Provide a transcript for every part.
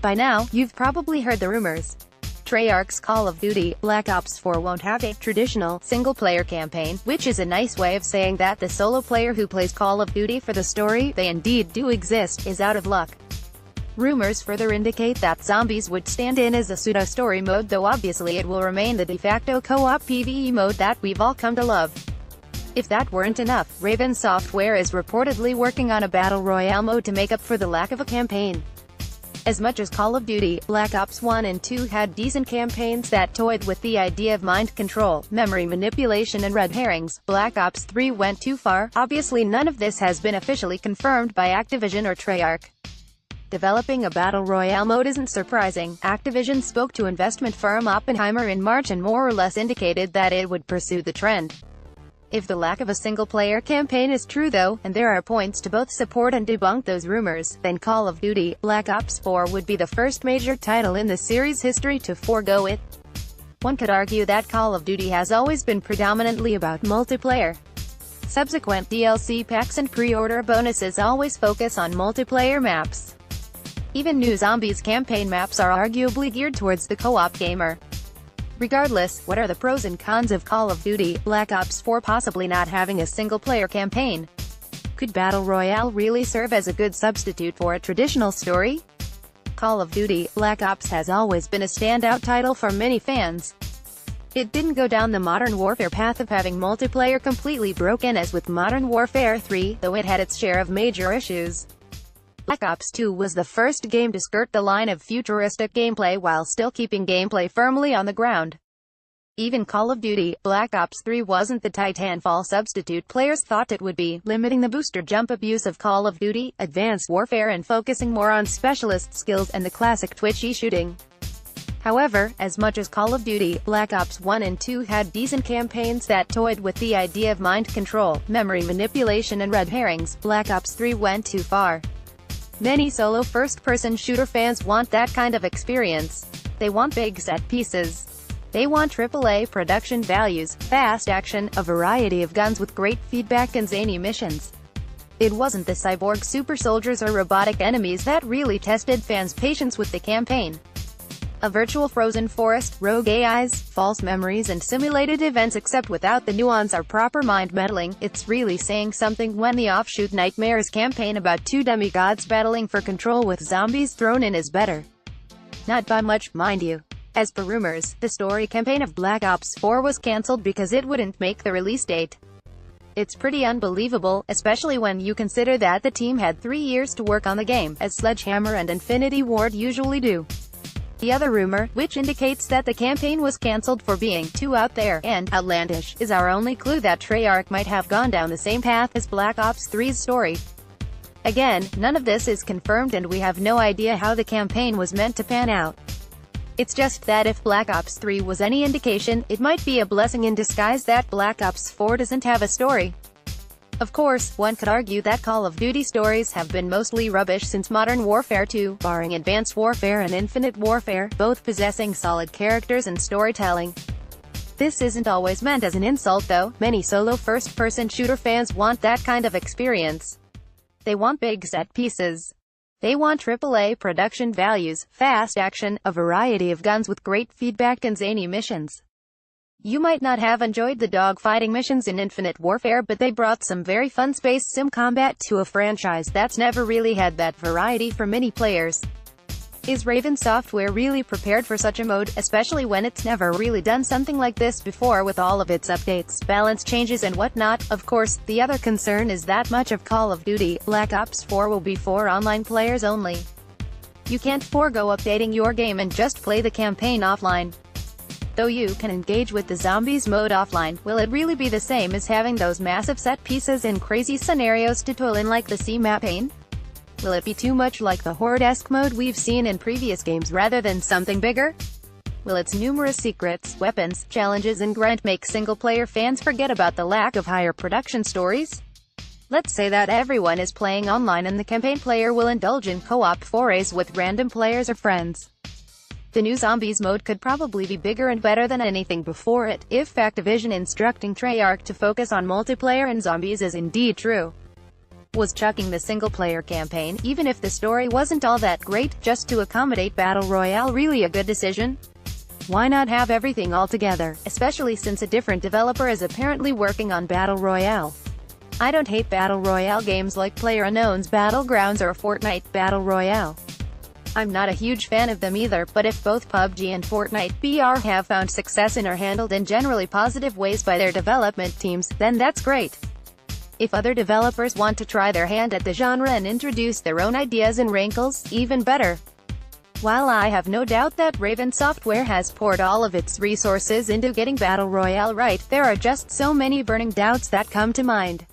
By now, you've probably heard the rumors. Treyarch's Call of Duty Black Ops 4 won't have a traditional single-player campaign, which is a nice way of saying that the solo player who plays Call of Duty for the story, they indeed do exist, is out of luck. Rumors further indicate that zombies would stand in as a pseudo-story mode, though obviously it will remain the de facto co-op PvE mode that we've all come to love. If that weren't enough, Raven Software is reportedly working on a Battle Royale mode to make up for the lack of a campaign. As much as Call of Duty Black Ops 1 and 2 had decent campaigns that toyed with the idea of mind control, memory manipulation and red herrings, Black Ops 3 went too far. Obviously none of this has been officially confirmed by Activision or Treyarch. Developing a Battle Royale mode isn't surprising. Activision spoke to investment firm Oppenheimer in March and more or less indicated that it would pursue the trend. If the lack of a single-player campaign is true though, and there are points to both support and debunk those rumors, then Call of Duty Black Ops 4 would be the first major title in the series' history to forego it. One could argue that Call of Duty has always been predominantly about multiplayer. Subsequent DLC packs and pre-order bonuses always focus on multiplayer maps. Even new Zombies campaign maps are arguably geared towards the co-op gamer. Regardless, what are the pros and cons of Call of Duty Black Ops 4 possibly not having a single-player campaign? Could Battle Royale really serve as a good substitute for a traditional story? Call of Duty Black Ops has always been a standout title for many fans. It didn't go down the Modern Warfare path of having multiplayer completely broken as with Modern Warfare 3, though it had its share of major issues. Black Ops 2 was the first game to skirt the line of futuristic gameplay while still keeping gameplay firmly on the ground. Even Call of Duty Black Ops 3 wasn't the Titanfall substitute players thought it would be, limiting the booster jump abuse of Call of Duty Advanced Warfare and focusing more on specialist skills and the classic twitchy shooting. However, as much as Call of Duty Black Ops 1 and 2 had decent campaigns that toyed with the idea of mind control, memory manipulation and red herrings, Black Ops 3 went too far. Many solo first-person shooter fans want that kind of experience. They want big set pieces. They want AAA production values, fast action, a variety of guns with great feedback and zany missions. It wasn't the cyborg super soldiers or robotic enemies that really tested fans' patience with the campaign. A virtual frozen forest, rogue AIs, false memories and simulated events except without the nuance or proper mind meddling. It's really saying something when the offshoot Nightmares campaign about two demigods battling for control with zombies thrown in is better. Not by much, mind you. As per rumors, the story campaign of Black Ops 4 was cancelled because it wouldn't make the release date. It's pretty unbelievable, especially when you consider that the team had 3 years to work on the game, as Sledgehammer and Infinity Ward usually do. The other rumor, which indicates that the campaign was cancelled for being too out there and outlandish, is our only clue that Treyarch might have gone down the same path as Black Ops 3's story. Again, none of this is confirmed and we have no idea how the campaign was meant to pan out. It's just that if Black Ops 3 was any indication, it might be a blessing in disguise that Black Ops 4 doesn't have a story. Of course, one could argue that Call of Duty stories have been mostly rubbish since Modern Warfare 2, barring Advanced Warfare and Infinite Warfare, both possessing solid characters and storytelling. This isn't always meant as an insult though. Many solo first-person shooter fans want that kind of experience. They want big set pieces. They want AAA production values, fast action, a variety of guns with great feedback and zany missions. You might not have enjoyed the dogfighting missions in Infinite Warfare, but they brought some very fun space sim combat to a franchise that's never really had that variety for many players. Is Raven Software really prepared for such a mode, especially when it's never really done something like this before with all of its updates, balance changes and whatnot? Of course, the other concern is that much of Call of Duty Black Ops 4 will be for online players only. You can't forego updating your game and just play the campaign offline. Though you can engage with the zombies mode offline, will it really be the same as having those massive set pieces and crazy scenarios to toil in like the C-map campaign? Will it be too much like the Horde-esque mode we've seen in previous games rather than something bigger? Will its numerous secrets, weapons, challenges and grind make single-player fans forget about the lack of higher production stories? Let's say that everyone is playing online and the campaign player will indulge in co-op forays with random players or friends. The new Zombies mode could probably be bigger and better than anything before it, if Activision instructing Treyarch to focus on multiplayer and zombies is indeed true. Was chucking the single-player campaign, even if the story wasn't all that great, just to accommodate Battle Royale really a good decision? Why not have everything all together, especially since a different developer is apparently working on Battle Royale? I don't hate Battle Royale games like PlayerUnknown's Battlegrounds or Fortnite Battle Royale. I'm not a huge fan of them either, but if both PUBG and Fortnite BR have found success and are handled in generally positive ways by their development teams, then that's great. If other developers want to try their hand at the genre and introduce their own ideas and wrinkles, even better. While I have no doubt that Raven Software has poured all of its resources into getting Battle Royale right, there are just so many burning doubts that come to mind.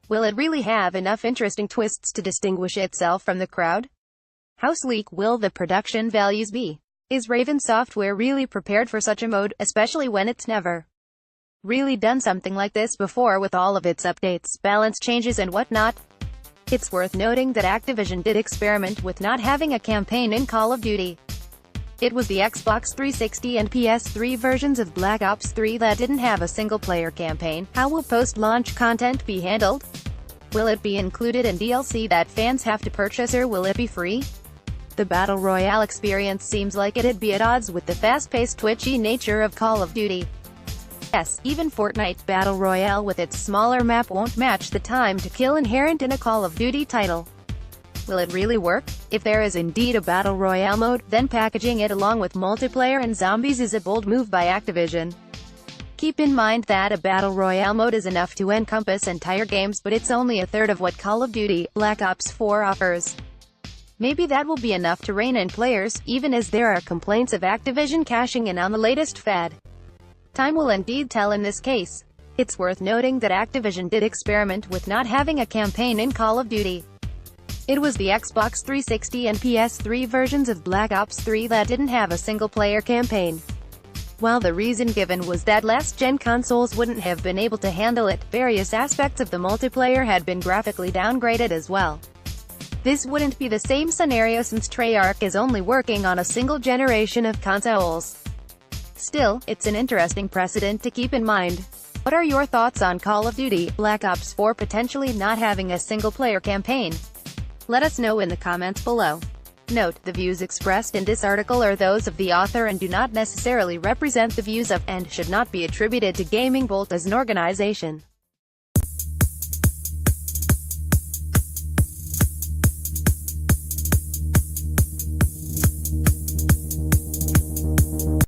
Will it really have enough interesting twists to distinguish itself from the crowd? How sleek will the production values be? Is Raven Software really prepared for such a mode, especially when it's never really done something like this before with all of its updates, balance changes and whatnot? It's worth noting that Activision did experiment with not having a campaign in Call of Duty. It was the Xbox 360 and PS3 versions of Black Ops 3 that didn't have a single-player campaign. How will post-launch content be handled? Will it be included in DLC that fans have to purchase, or will it be free? The Battle Royale experience seems like it'd be at odds with the fast-paced, twitchy nature of Call of Duty. Yes, even Fortnite Battle Royale with its smaller map won't match the time to kill inherent in a Call of Duty title. Will it really work? If there is indeed a Battle Royale mode, then packaging it along with multiplayer and zombies is a bold move by Activision. Keep in mind that a Battle Royale mode is enough to encompass entire games, but it's only a third of what Call of Duty Black Ops 4 offers. Maybe that will be enough to rein in players, even as there are complaints of Activision cashing in on the latest fad. Time will indeed tell in this case. It's worth noting that Activision did experiment with not having a campaign in Call of Duty. It was the Xbox 360 and PS3 versions of Black Ops 3 that didn't have a single-player campaign. While the reason given was that last-gen consoles wouldn't have been able to handle it, various aspects of the multiplayer had been graphically downgraded as well. This wouldn't be the same scenario since Treyarch is only working on a single generation of consoles. Still, it's an interesting precedent to keep in mind. What are your thoughts on Call of Duty Black Ops 4 potentially not having a single-player campaign? Let us know in the comments below. Note, the views expressed in this article are those of the author and do not necessarily represent the views of, and should not be attributed to Gaming Bolt as an organization.